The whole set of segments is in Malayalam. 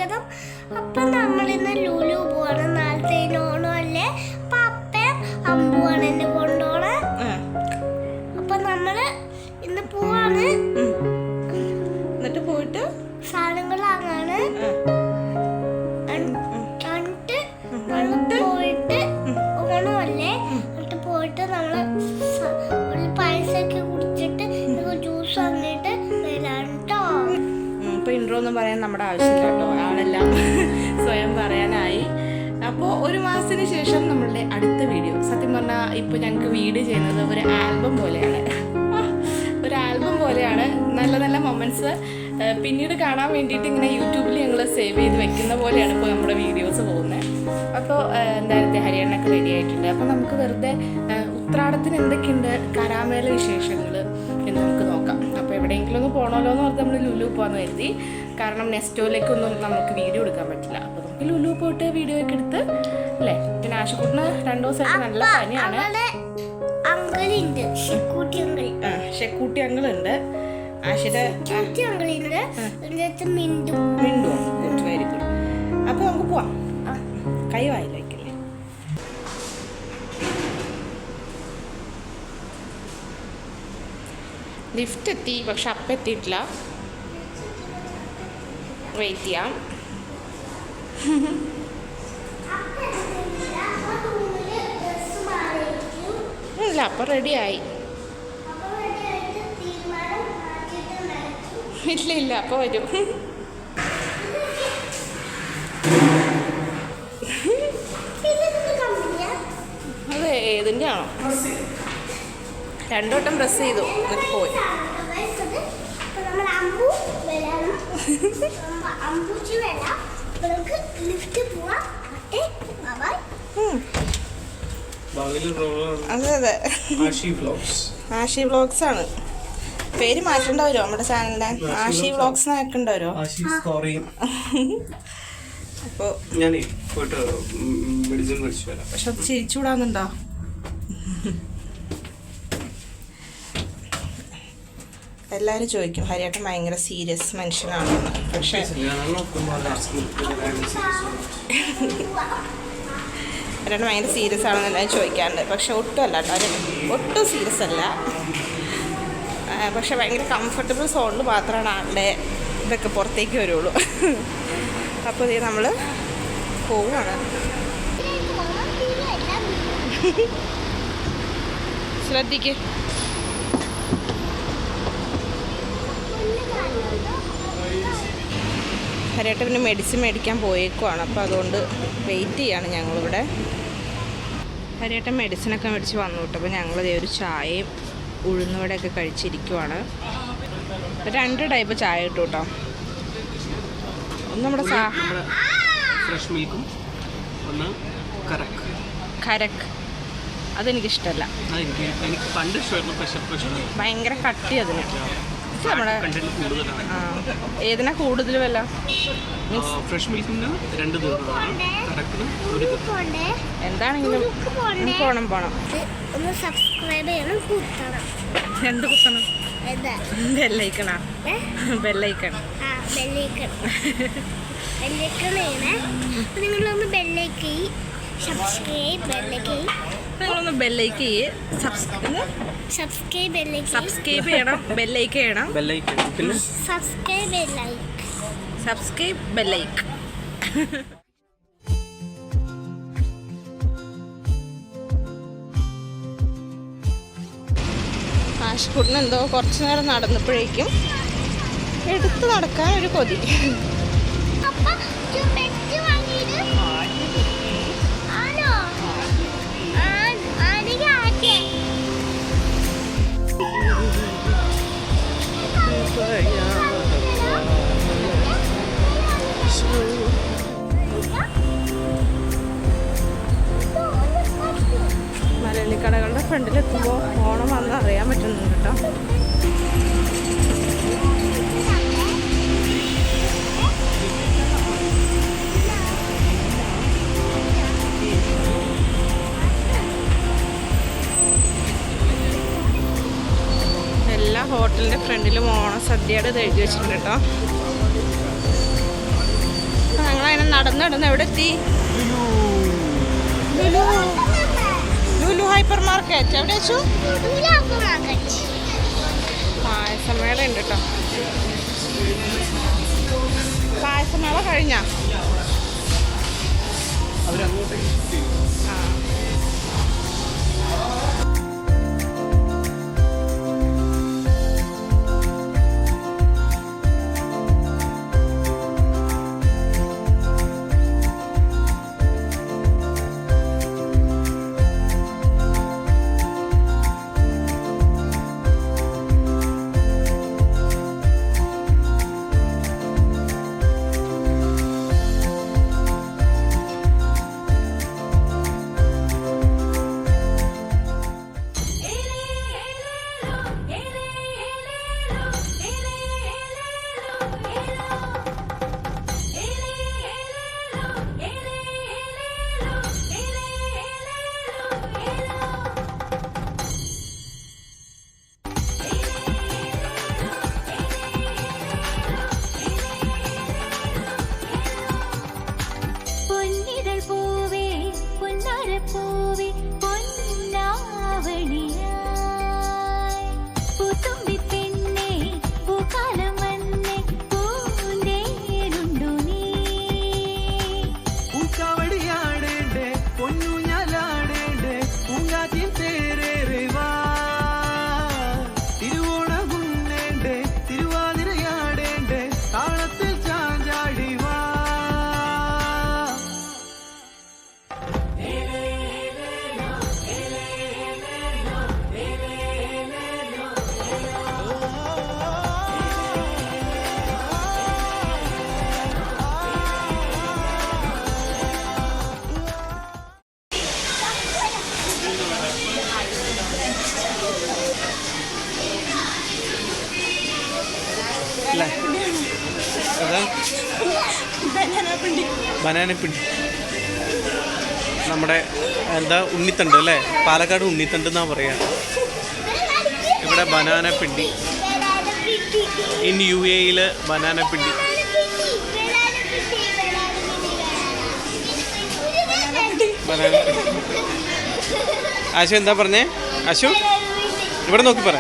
സ്വാഗതം. അപ്പം നമ്മളിന്ന് ലുലു പോവാണ്. നാളത്തെ ഓണം അല്ലേ, അപ്പം അപ്പയും അമ്പുവാണ് എന്നെ കൊണ്ടോണെ. അപ്പൊ നമ്മള് ഇന്ന് പോവാണ്. എന്നിട്ട് പോയിട്ട് സാധനങ്ങൾ വാങ്ങാണ്. പോയിട്ട് ഓണമല്ലേ, എന്നിട്ട് പോയിട്ട് നമ്മള് പൈസയൊക്കെ കുടിച്ചിട്ട് ജ്യൂസ് വാങ്ങിയിട്ട് വരാണ് കേട്ടോ. ഇപ്പൊ ഇൻട്രോ ഒന്നും പറയാൻ നമ്മുടെ ആവശ്യമില്ല കേട്ടോ, ആളെല്ലാം സ്വയം പറയാനായി. അപ്പോൾ ഒരു മാസത്തിന് ശേഷം നമ്മളുടെ അടുത്ത വീഡിയോ, സത്യം പറഞ്ഞാൽ ഇപ്പോൾ ഞങ്ങൾക്ക് വീഡിയോ ചെയ്യുന്നത് ഒരു ആൽബം പോലെയാണ്. ഒരു ആൽബം പോലെയാണ്. നല്ല നല്ല മൊമെന്റ്സ് പിന്നീട് കാണാൻ വേണ്ടിയിട്ട് ഇങ്ങനെ യൂട്യൂബിൽ ഞങ്ങൾ സേവ് ചെയ്ത് വെക്കുന്ന പോലെയാണ് ഇപ്പോൾ നമ്മുടെ വീഡിയോസ് പോകുന്നത്. അപ്പോൾ എന്തായാലും ഹരിയാണൊക്കെ റെഡി ആയിട്ടുണ്ട്. അപ്പോൾ നമുക്ക് വെറുതെ ഉത്രാടത്തിന് എന്തൊക്കെയുണ്ട് കരാമേല വിശേഷങ്ങൾ എന്ന് നമുക്ക് നോക്കാം. അപ്പോൾ എവിടെയെങ്കിലും ഒന്ന് പോകണമല്ലോ എന്ന് പറഞ്ഞ് നമ്മൾ ലുലു പോകാമെന്ന് കരുതി. കാരണം നെസ്റ്റോയിലേക്കൊന്നും നമുക്ക് വീഡിയോ എടുക്കാൻ പറ്റില്ല. അപ്പോൾ നമുക്ക് ലുലു പോയിട്ട് വീഡിയോ ഒക്കെ എടുത്ത് അല്ലേ. പിന്നെ ആശുപത്രിന് 2 ദിവസമായിട്ട് നല്ല പനിയാണ്. ഷെക്കൂട്ടി അങ്കിളുണ്ട്. മിണ്ടു. Very good. അപ്പോൾ നമുക്ക് പോവാം. കൈ വായിലേക്കല്ലേ. ലിഫ്റ്റ് എത്തി, പക്ഷെ അപ്പം എത്തിയിട്ടില്ല. വെയിറ്റ് ചെയ്യാം. ഇല്ല, അപ്പം റെഡിയായി. ഇല്ല അപ്പോൾ വരും. അതെ, ഏതിൻ്റെ ആണോ? 2 വട്ടം പ്രസ് ചെയ്തു എന്നിട്ട് പോയി. അതെ അതെ, ആഷി വ്ളോഗ്സ് ആണ് പേര്. മാറ്റേണ്ട വരുമോ നമ്മുടെ ചാനലിന്റെ? ആഷി വ്ളോഗ്സ് ആക്കേണ്ട വരുമോ? അപ്പോൾ പക്ഷെ അത് ചിരിച്ചുകൂടാന്നുണ്ടോ? എല്ലാവരും ചോദിക്കും ഹരിയേട്ടൻ ഭയങ്കര സീരിയസ് മനുഷ്യനാണെന്ന്. പക്ഷെ ഹരിയേട്ടൻ ഭയങ്കര സീരിയസ് ആണെന്ന് എല്ലാവരും ചോദിക്കാറുണ്ട്. പക്ഷെ ഒട്ടും അല്ല കേട്ടോ, ഒട്ടും സീരിയസ് അല്ല. പക്ഷെ ഭയങ്കര കംഫർട്ടബിൾ സോണിൽ മാത്രമാണ് ആളുടെ ഇതൊക്കെ പുറത്തേക്ക് വരുള്ളൂ. അപ്പോൾ ഇത് നമ്മൾ പോവുകയാണ്. ശ്രദ്ധിക്ക്. ഹരിയേട്ടൻ പിന്നെ മെഡിസിൻ മേടിക്കാൻ പോയേക്കുവാണ്. അപ്പോൾ അതുകൊണ്ട് വെയിറ്റ് ചെയ്യാണ് ഞങ്ങളിവിടെ. ഹരിയേട്ടൻ മെഡിസിനൊക്കെ മേടിച്ച് വന്നു കേട്ടോ. അപ്പോൾ ഞങ്ങളിതേ ഒരു ചായയും ഉഴുന്നുവടയൊക്കെ കഴിച്ചിരിക്കുവാണ്. 2 ടൈപ്പ് ചായ കിട്ടും കേട്ടോ. ഒന്ന് നമ്മുടെ ഫ്രഷ് മിൽക്കും ഒന്ന് കരക്ക്. അതെനിക്കിഷ്ടമല്ല. എനിക്ക് പണ്ട് ഇഷ്ടമായിരുന്നു, പക്ഷേ ഭയങ്കര കട്ടി അതിന്. നമ്മുടെ ഏതിനാ കൂടുതൽ വില? ഫ്രഷ് മിൽക്കിന് 2 ദിവസമാണ്, കറക്കിന് 1 ദിവസം. എന്താണെങ്കിലും പോണം. ഒന്ന് സബ്സ്ക്രൈബ് ചെയ്യണം, കുത്തണം. എന്ത് കുത്തണം? ബെല്ലൈക്കണാ? ബെല്ലൈക്കൺ. നിങ്ങളൊന്ന് ബെല്ലൈക്ക് നിങ്ങളൊന്ന് ബെല്ലൈക്ക് ചെയ്യ്. സബ്സ്ക്രൈബ് ചെയ്യണം, ബെല്ലൈക്ക് ചെയ്യണം. സബ്സ്ക്രൈബ് ബെല്ലൈക്ക്. ആശുപത്രിന് എന്തോ കുറച്ചു നേരം നടന്നപ്പോഴേക്കും എടുത്ത് നടക്കാൻ ഒരു കൊതി. മലയാളിക്കടകളുടെ ഫ്രണ്ടിലെത്തുമ്പോൾ ഓണം വന്ന് അറിയാൻ പറ്റുന്നുണ്ട് കേട്ടോ. ഹോട്ടലിൻ്റെ ഫ്രണ്ടിലും ഓണസദ്യയുടെ ഇത് എഴുതി വെച്ചിട്ടുണ്ട് കേട്ടോ. ഞങ്ങളങ്ങനെ നടന്ന് എവിടെ എത്തി? Lulu hyper market. എവിടെ വെച്ചു? പായസമേള ഉണ്ട് കേട്ടോ. പായസമേള കഴിഞ്ഞാ? ബനാനപ്പിണ്ടി നമ്മുടെ എന്താ ഉണ്ണിത്തണ്ട് അല്ലേ? പാലക്കാട് ഉണ്ണിത്തണ്ട് എന്നാ പറയാ. ഇവിടെ ബനാനപ്പിണ്ടി. In UAE ബനാനപ്പിണ്ടി. ആശു എന്താ പറഞ്ഞേ? ആശു ഇവിടെ നോക്കി പറ.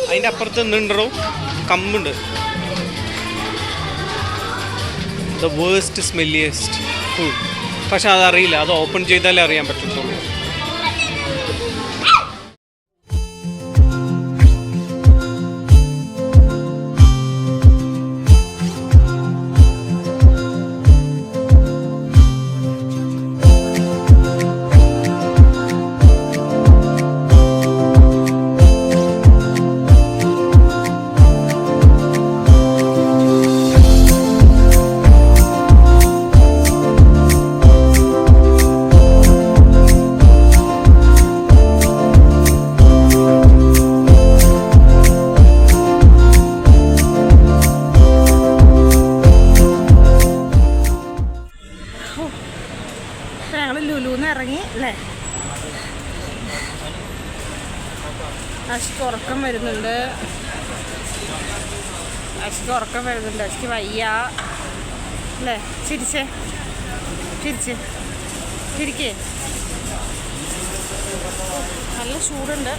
അതിൻ്റെ അപ്പുറത്ത് എന്തുണ്ടോ? കമ്പുണ്ട്. The worst smelliest food. പക്ഷെ അതറിയില്ല, അത് ഓപ്പൺ ചെയ്താലേ അറിയാൻ പറ്റത്തുള്ളൂ. അശ്ക്ക് ഉറക്കം വരുന്നുണ്ട്. അശ്ക്ക് വയ്യ അല്ലേ? ചിരിക്കേ. നല്ല ചൂടുണ്ട്.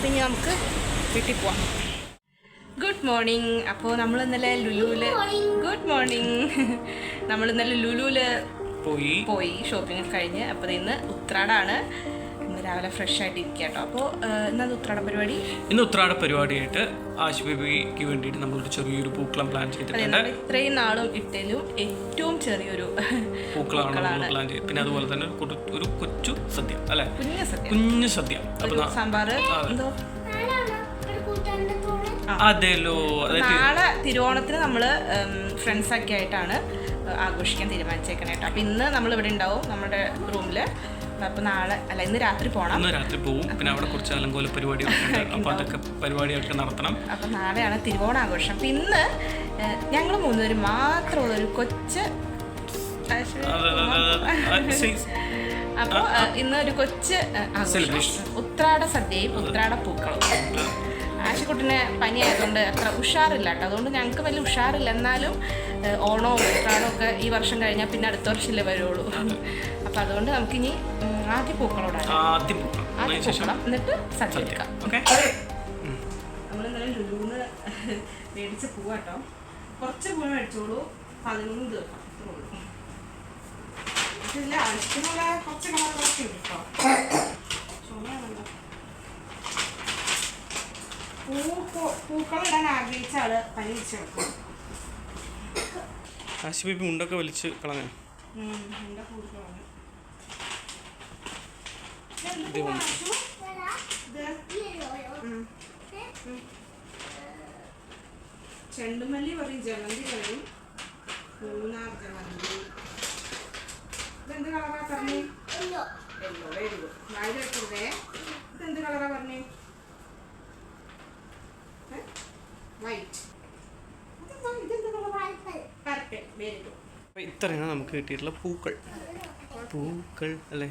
പിന്നെ നമുക്ക് വീട്ടിൽ പോവാം. Good morning. അപ്പോൾ നമ്മൾ ഇന്നലെ ലുലുവില് പോയി ഷോപ്പിംഗ് കഴിഞ്ഞ്. അപ്പോൾ ഇന്ന് ഉത്രാടാണ്. രാവിലെ ഫ്രഷ് ആയിട്ട് ഇരിക്കുക കേട്ടോ. അപ്പോൾ ഇന്നത് ഉത്രാട പരിപാടി. ഇന്ന് ഉത്രാട പരിപാടിയായിട്ട് ആശു ബേബിക്ക് വേണ്ടിയിട്ട് നമ്മളൊരു ചെറിയൊരു പൂക്കളം പ്ലാൻ ചെയ്തിട്ടുണ്ട്. ഇത്രയും നാളും ഇട്ടേലും ഏറ്റവും ചെറിയൊരു പൂക്കളാണ് പ്ലാൻ ചെയ്തത്. പിന്നെ അതുപോലെ തന്നെ ഒരു കൊച്ചു സദ്യ അല്ലെ? കുഞ്ഞു സദ്യ. സാമ്പാർ എന്തോ അതെല്ലോ. നാളെ തിരുവോണത്തിന് നമ്മള് ഫ്രണ്ട്സ് ഒക്കെ ആയിട്ടാണ് ആഘോഷിക്കാൻ തീരുമാനിച്ചേക്കണേ കേട്ടോ. അപ്പൊ ഇന്ന് നമ്മൾ ഇവിടെ ഉണ്ടാവും നമ്മുടെ റൂമില്. അപ്പൊ നാളെ അല്ല ഇന്ന് രാത്രി പോകണം. പിന്നെ അവിടെ കുറച്ച് അലങ്കോല പരിപാടികളൊക്കെ, അപ്പൊ അതൊക്കെ പരിപാടികളൊക്കെ നടത്തണം. അപ്പൊ നാളെയാണ് തിരുവോണാഘോഷം. അപ്പൊ ഇന്ന് ഞങ്ങൾ മൂന്നുപേരും മാത്രമുള്ള ഒരു കൊച്ച്. അപ്പൊ ഇന്ന് ഒരു കൊച്ച് സെലിബ്രേഷൻ, ഉത്രാട സദ്യയും ഉത്രാട പൂക്കളും. ആശുക്കുട്ടിന് പനി ആയതുകൊണ്ട് അത്ര ഉഷാറില്ല കേട്ടോ. അതുകൊണ്ട് ഞങ്ങൾക്ക് വലിയ ഉഷാറില്ല. എന്നാലും ഓണവും ഉത്രാടവും ഒക്കെ ഈ വർഷം കഴിഞ്ഞാൽ പിന്നെ അടുത്ത വർഷമല്ലേ വരുള്ളൂ. അപ്പം അതുകൊണ്ട് നമുക്കിനി ആദ്യം പൂക്കളോടാണ്, ആദ്യം പൂക്കളം, എന്നിട്ട് സദ്യ എടുക്കാം. നമ്മളെന്തായാലും ലുലുന്ന് മേടിച്ച പൂവാട്ടോ. കുറച്ച് പൂവ് മേടിച്ചോളൂ, 11 ദിവസം ഇതില്ല. ആവശ്യത്തിനുള്ള കുറച്ച് കളറുകളൊക്കെ ഉണ്ട് കേട്ടോ. ചുമയാണല്ലോ. പൂക്കളിടാൻ ആഗ്രഹിച്ച ആള് പനി വെച്ചെടുക്കും. ആശുപത്രി മുണ്ടൊക്കെ വലിച്ച് കളഞ്ഞു. ചെണ്ടുമല്ലി പറയും, ജമന്തി പറയും, മൂന്നാർ ജമന്തി. ഇതെന്ത് കളറാ പറഞ്ഞേ? യെല്ലോ. Very good. വായിലെടുത്തേ. ഇതെന്ത് കളറാ പറഞ്ഞേ? വൈറ്റ്. ഇത്രയാണ് നമുക്ക് കിട്ടിയിട്ടുള്ള പൂക്കൾ. പൂക്കൾ അല്ലേ?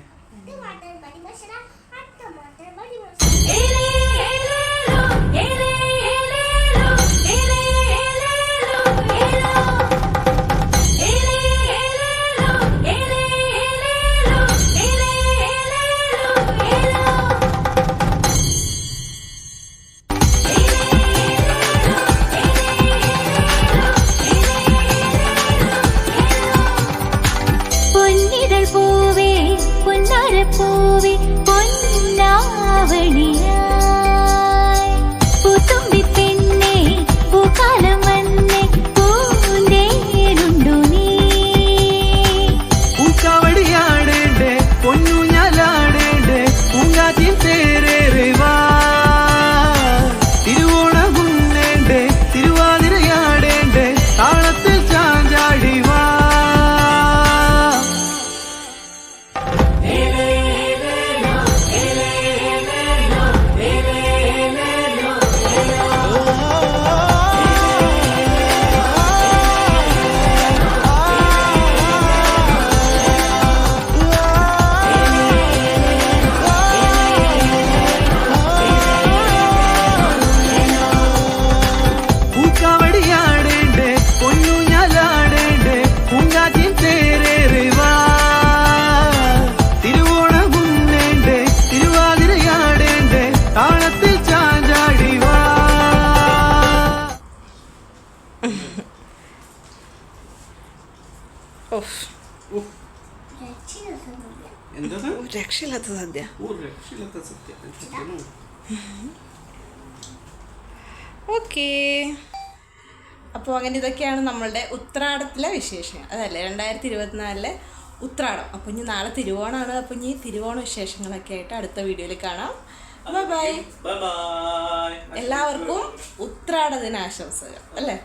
രക്ഷയില്ലാത്ത സദ്യ. ഓക്കേ, അപ്പോൾ അങ്ങനെ ഇതൊക്കെയാണ് നമ്മളുടെ ഉത്രാടത്തിലെ വിശേഷങ്ങൾ. അതല്ലേ 2024 ഉത്രാടം. അപ്പോൾ ഇനി നാളെ തിരുവോണമാണ്. അപ്പോൾ ഇനി തിരുവോണ വിശേഷങ്ങളൊക്കെ ആയിട്ട് അടുത്ത വീഡിയോയിൽ കാണാം. Bye bye. എല്ലാവർക്കും ഉത്രാട ദിനാശംസകൾ അല്ലേ?